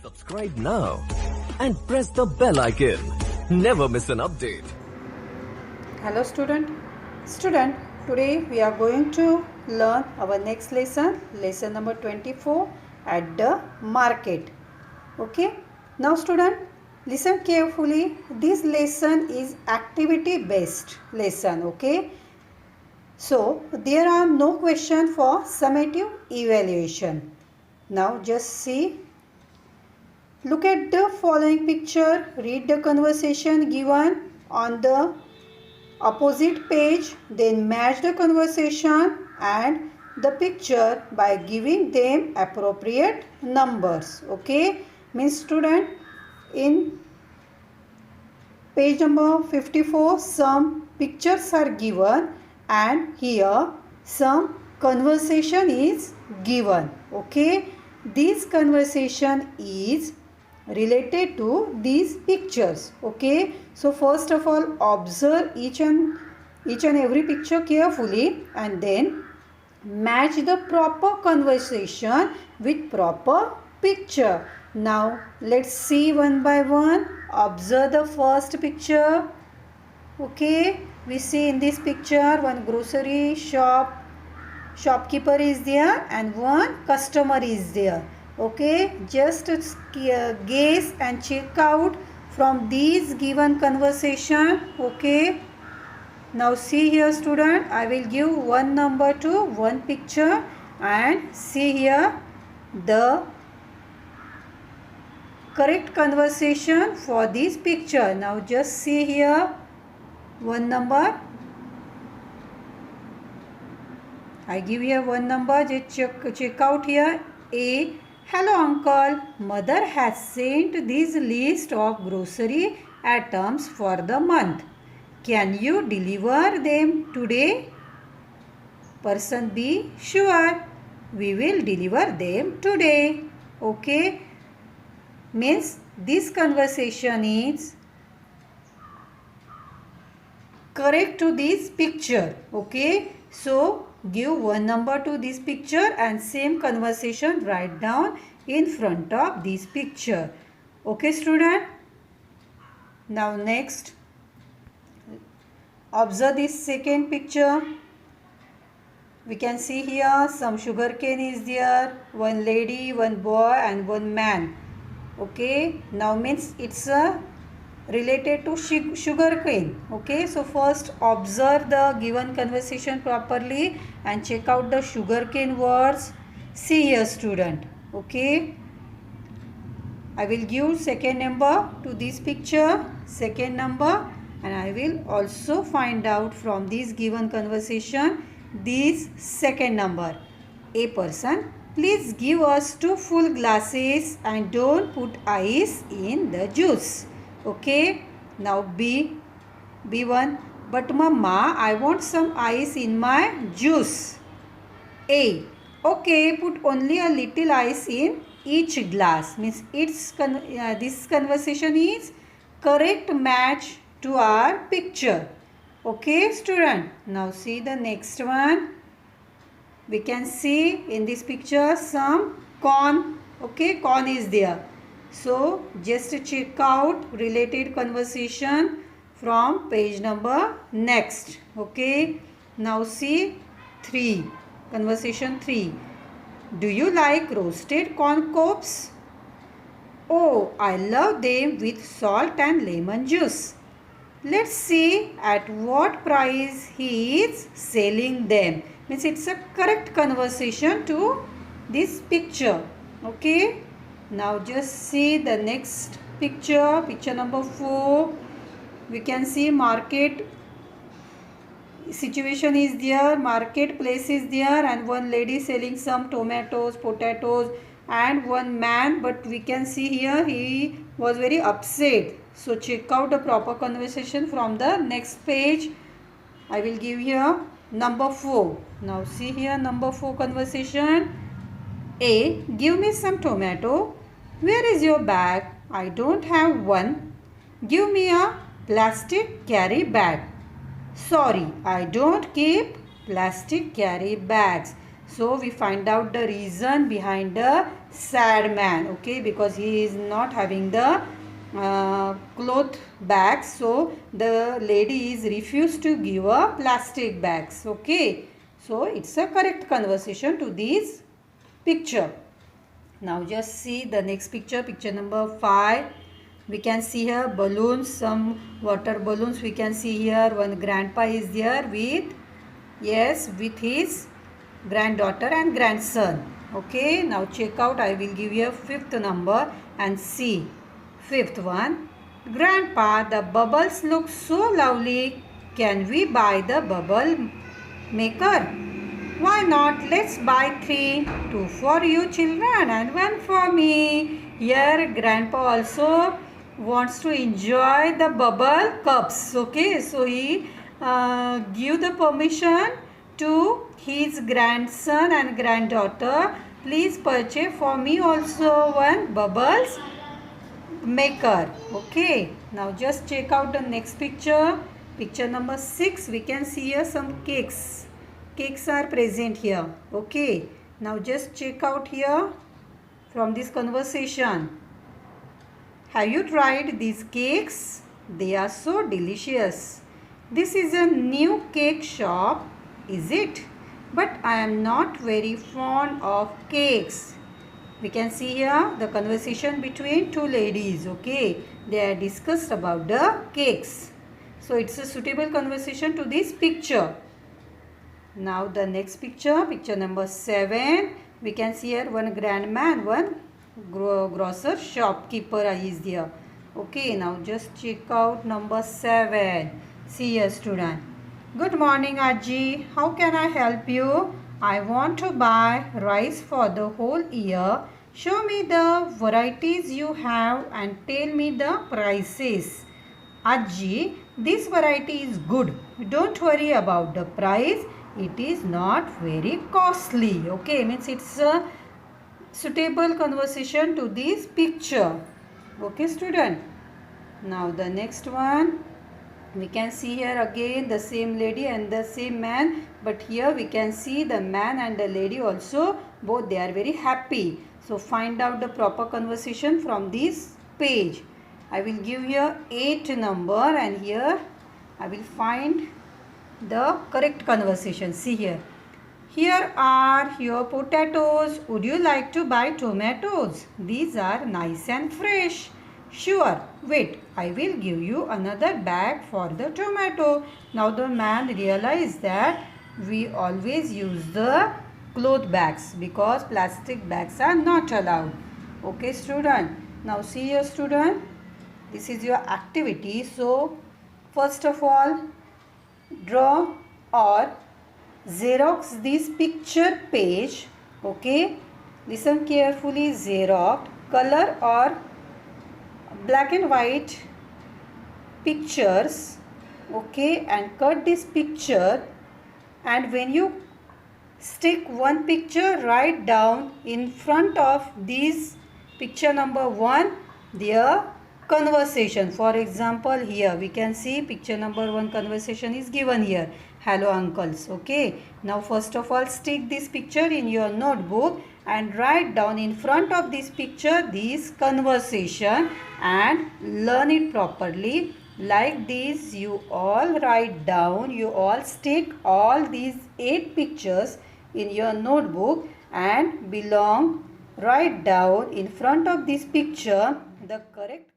Subscribe now and press the bell icon. Never miss an update. Hello student. Today we are going to learn our next lesson number 24 at the market. Okay. Now student, listen carefully. This lesson is activity based lesson. Okay. So there are no questions for summative evaluation. Now just see. Look at the following picture. Read the conversation given on the opposite page. Then match the conversation and the picture by giving them appropriate numbers. Okay. Means student, in page number 54 some pictures are given and here some conversation is given. Okay. This conversation is related to these pictures. Okay. So first of all, observe each and every picture carefully and then match the proper conversation with proper picture. Now let's see one by one. Observe the first picture. Okay. We see in this picture one grocery shopkeeper is there and one customer is there. Okay, just guess and check out from these given conversation. Okay, now see here student, I will give one number to one picture and see here the correct conversation for this picture. Now just see here one number. I give here one number. Just check out here. A. Hello uncle, mother has sent this list of grocery items for the month. Can you deliver them today? Person B. Sure, we will deliver them today. Okay. Means this conversation is correct to this picture. Okay. So give one number to this picture and same conversation write down in front of this picture. Okay student. Now next, observe this second picture. We can see here some sugarcane is there, one lady, one boy and one man. Okay. Now means it's a related to sugarcane. Okay, so first observe the given conversation properly and check out the sugarcane words. See here student. Okay, I will give second number to this picture, second number, and I will also find out from this given conversation this second number. A person, please give us 2 full glasses and don't put ice in the juice. Okay, now B1, but mama, I want some ice in my juice. A, okay, put only a little ice in each glass. Means this conversation is correct match to our picture. Okay student. Now see the next one. We can see in this picture some corn. Okay, corn is there. So just check out related conversation from page number next. Okay. Now see 3. Conversation 3. Do you like roasted corn cobs? Oh, I love them with salt and lemon juice. Let's see at what price he is selling them. Means it's a correct conversation to this picture. Okay. Now just see the next picture, picture number 4. We can see market situation is there, marketplace is there and one lady selling some tomatoes, potatoes and one man, but we can see here he was very upset. So check out the proper conversation from the next page. I will give here number 4. Now see here number 4 conversation. A, give me some tomato. Where is your bag? I don't have one. Give me a plastic carry bag. Sorry, I don't keep plastic carry bags. So we find out the reason behind the sad man. Okay, because he is not having the cloth bags, so the lady is refused to give a plastic bags. Okay, so it's a correct conversation to this picture. Now just see the next picture, picture number 5. We can see here balloons, some water balloons we can see here. One grandpa is there with his granddaughter and grandson. Okay, now check out. I will give you a 5th number and see. 5th one. Grandpa, the bubbles look so lovely. Can we buy the bubble maker? Why not? Let's buy 3. 2 for you children and 1 for me. Here grandpa also wants to enjoy the bubble cups. Okay, so he give the permission to his grandson and granddaughter. Please purchase for me also one bubbles maker. Okay, now just check out the next picture. Picture number 6. We can see here some cakes. Cakes are present here. Okay, now just check out here from this conversation. Have you tried these cakes? They are so delicious. This is a new cake shop, is it? But I am not very fond of cakes. We can see here the conversation between two ladies. Okay, they are discussed about the cakes. So it's a suitable conversation to this picture. Now the next picture, picture number 7. We can see here one grandman, one grocer shopkeeper is there. Okay, now just check out number 7. See here student. Good morning Aji. How can I help you? I want to buy rice for the whole year. Show me the varieties you have and tell me the prices. Aji, this variety is good. Don't worry about the price. It is not very costly. Okay, means it's a suitable conversation to this picture. Okay, student. Now the next one. We can see here again the same lady and the same man. But here we can see the man and the lady also. Both they are very happy. So find out the proper conversation from this page. I will give here 8 number and here I will find the correct conversation. See here. Here are your potatoes. Would you like to buy tomatoes? These are nice and fresh. Sure. Wait, I will give you another bag for the tomato. Now the man realized that we always use the cloth bags because plastic bags are not allowed. Okay student. Now see here student. This is your activity. So first of all, draw or Xerox this picture page. Okay, listen carefully. Xerox color or black and white pictures. Okay, and cut this picture, and when you stick one picture, write down in front of this picture number 1 their conversation. For example, here we can see picture number 1 conversation is given here. Hello uncles. Okay, now first of all stick this picture in your notebook and write down in front of this picture this conversation and learn it properly. Like this you all write down, you all stick all these 8 pictures in your notebook and write down in front of this picture the correct